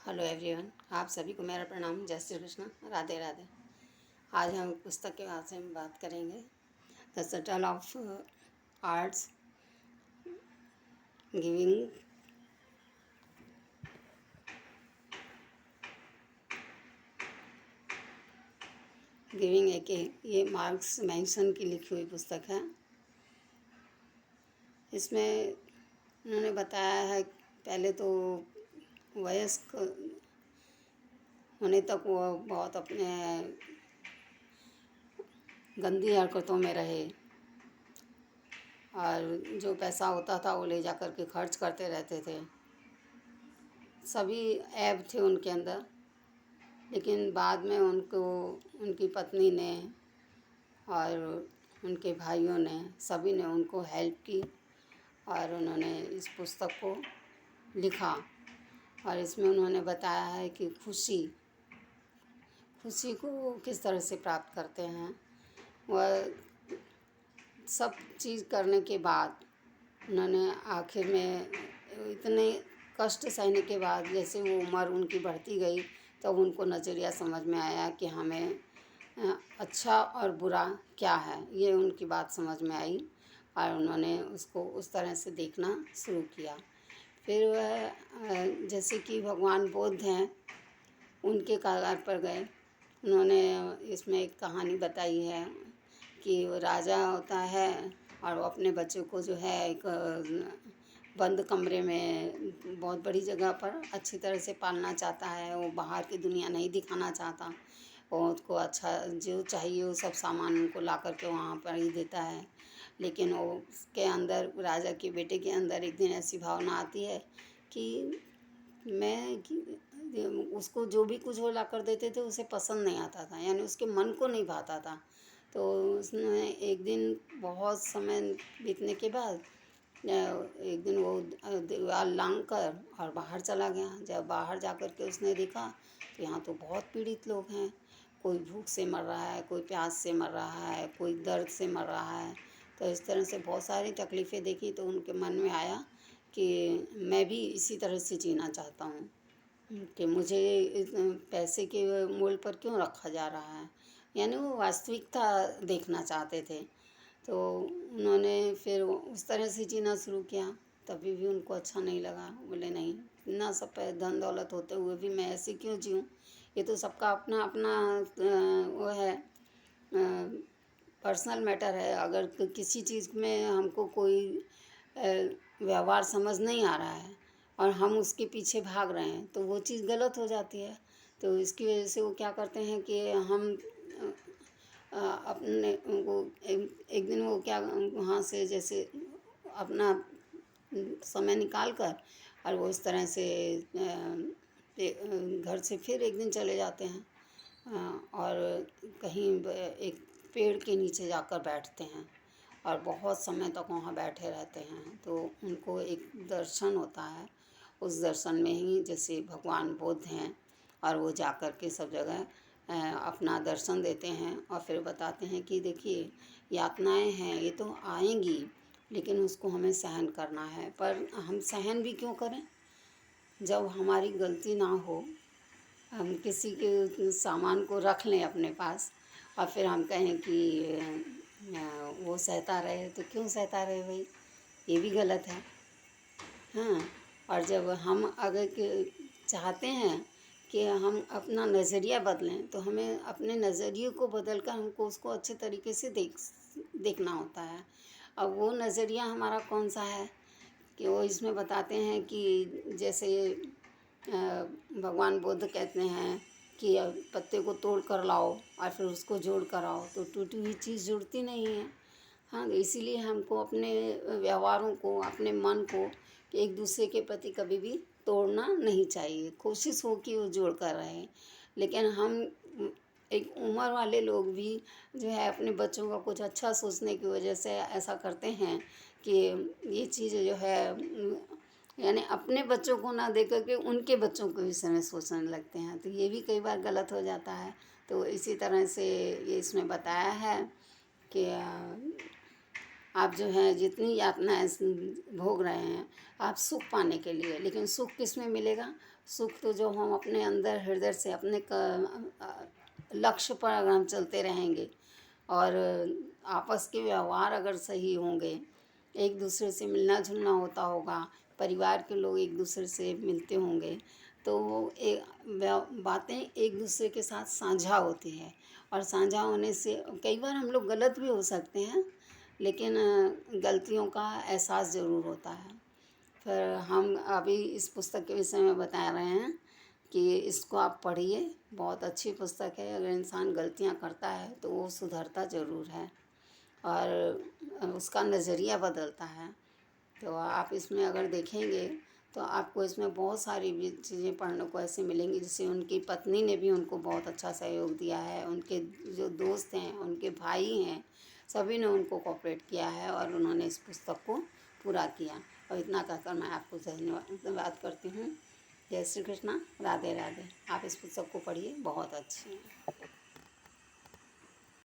Hello everyone, आप सभी को मेरा प्रणाम। जय श्री कृष्ण, राधे राधे। आज हम पुस्तक के बारे में बात करेंगे। The subtle of arts giving giving एक ये मार्क्स मैनसन की लिखी हुई पुस्तक है। इसमें उन्होंने बताया है पहले तो वयस्क होने तक वो बहुत अपने गंदी हरकतों में रहे और जो पैसा होता था वो ले जा कर के खर्च करते रहते थे। सभी ऐब थे उनके अंदर, लेकिन बाद में उनको उनकी पत्नी ने और उनके भाइयों ने सभी ने उनको हेल्प की और उन्होंने इस पुस्तक को लिखा। और इसमें उन्होंने बताया है कि खुशी को वो किस तरह से प्राप्त करते हैं। वह सब चीज़ करने के बाद उन्होंने आखिर में इतने कष्ट सहने के बाद जैसे वो उम्र उनकी बढ़ती गई तब उनको नज़रिया समझ में आया कि हमें अच्छा और बुरा क्या है, ये उनकी बात समझ में आई और उन्होंने उसको उस तरह से देखना शुरू किया। फिर वह जैसे कि भगवान बुद्ध हैं, उनके कागार पर गए। उन्होंने इसमें एक कहानी बताई है कि वो राजा होता है और वो अपने बच्चों को जो है एक बंद कमरे में बहुत बड़ी जगह पर अच्छी तरह से पालना चाहता है। वो बाहर की दुनिया नहीं दिखाना चाहता। वो उसको अच्छा जो चाहिए वो सब सामान उनको ला कर के वहाँ पर ही देता है। लेकिन वो उसके अंदर, राजा के बेटे के अंदर एक दिन ऐसी भावना आती है कि उसको जो भी कुछ वो ला कर देते थे उसे पसंद नहीं आता था, यानी उसके मन को नहीं भाता था। तो उसने एक दिन बहुत समय बीतने के बाद एक दिन वो दीवार लांघ कर और बाहर चला गया। जब बाहर जा कर के उसने देखा तो यहाँ तो बहुत पीड़ित लोग हैं। कोई भूख से मर रहा है, कोई प्यास से मर रहा है, कोई दर्द से मर रहा है। तो इस तरह से बहुत सारी तकलीफ़ें देखी तो उनके मन में आया कि मैं भी इसी तरह से जीना चाहता हूँ कि मुझे पैसे के मूल पर क्यों रखा जा रहा है। यानी वो वास्तविकता देखना चाहते थे। तो उन्होंने फिर उस तरह से जीना शुरू किया। तभी भी उनको अच्छा नहीं लगा। बोले नहीं, इतना सब धन दौलत होते हुए भी मैं ऐसे क्यों जीऊँ। ये तो सबका अपना अपना वो है, पर्सनल मैटर है। अगर किसी चीज़ में हमको कोई व्यवहार समझ नहीं आ रहा है और हम उसके पीछे भाग रहे हैं तो वो चीज़ गलत हो जाती है। तो इसकी वजह से वो क्या करते हैं कि हम अपने वो एक दिन वो क्या वहाँ से जैसे अपना समय निकाल कर और वो इस तरह से घर से फिर एक दिन चले जाते हैं और कहीं एक पेड़ के नीचे जाकर बैठते हैं और बहुत समय तक वहाँ बैठे रहते हैं। तो उनको एक दर्शन होता है। उस दर्शन में ही जैसे भगवान बुद्ध हैं और वो जा कर के सब जगह अपना दर्शन देते हैं और फिर बताते हैं कि देखिए यातनाएं हैं, ये तो आएंगी, लेकिन उसको हमें सहन करना है। पर हम सहन भी क्यों करें जब हमारी गलती ना हो। हम किसी के सामान को रख लें अपने पास और फिर हम कहें कि वो सहता रहे, तो क्यों सहता रहे भाई, ये भी गलत है। हाँ, और जब हम अगर चाहते हैं कि हम अपना नज़रिया बदलें तो हमें अपने नज़रिए को बदल कर हमको उसको अच्छे तरीके से देखना होता है। अब वो नज़रिया हमारा कौन सा है कि वो इसमें बताते हैं कि जैसे भगवान बुद्ध कहते हैं कि पत्ते को तोड़ कर लाओ और फिर उसको जोड़ कर आओ, तो टूटी हुई चीज़ जुड़ती नहीं है। हाँ, इसीलिए हमको अपने व्यवहारों को, अपने मन को एक दूसरे के प्रति कभी भी तोड़ना नहीं चाहिए। कोशिश हो कि वो जोड़ कर रहें। लेकिन हम एक उम्र वाले लोग भी जो है अपने बच्चों का कुछ अच्छा सोचने की वजह से ऐसा करते हैं कि ये चीज़ जो है यानी अपने बच्चों को ना देख कर के उनके बच्चों के विषय में सोचने लगते हैं। तो ये भी कई बार गलत हो जाता है। तो इसी तरह से ये इसमें बताया है कि आप जो है जितनी यातनाएं भोग रहे हैं आप सुख पाने के लिए, लेकिन सुख किस में मिलेगा? सुख तो जो हम अपने अंदर हृदय से अपने लक्ष्य पर अगर हम चलते रहेंगे और आपस के व्यवहार अगर सही होंगे, एक दूसरे से मिलना जुलना होता होगा, परिवार के लोग एक दूसरे से मिलते होंगे, तो बातें एक दूसरे के साथ साझा होती है। और साझा होने से कई बार हम लोग गलत भी हो सकते हैं, लेकिन गलतियों का एहसास ज़रूर होता है। फिर हम अभी इस पुस्तक के विषय में बता रहे हैं कि इसको आप पढ़िए, बहुत अच्छी पुस्तक है। अगर इंसान गलतियां करता है तो वो सुधरता ज़रूर है और उसका नज़रिया बदलता है। तो आप इसमें अगर देखेंगे तो आपको इसमें बहुत सारी भी चीज़ें पढ़ने को ऐसे मिलेंगी, जैसे उनकी पत्नी ने भी उनको बहुत अच्छा सहयोग दिया है, उनके जो दोस्त हैं, उनके भाई हैं, सभी ने उनको कोऑपरेट किया है और उन्होंने इस पुस्तक को पूरा किया। और इतना कहकर मैं आपको धन्यवाद करती हूँ। जय श्री कृष्णा, राधे राधे। आप इस पुस्तक को पढ़िए, बहुत अच्छी है।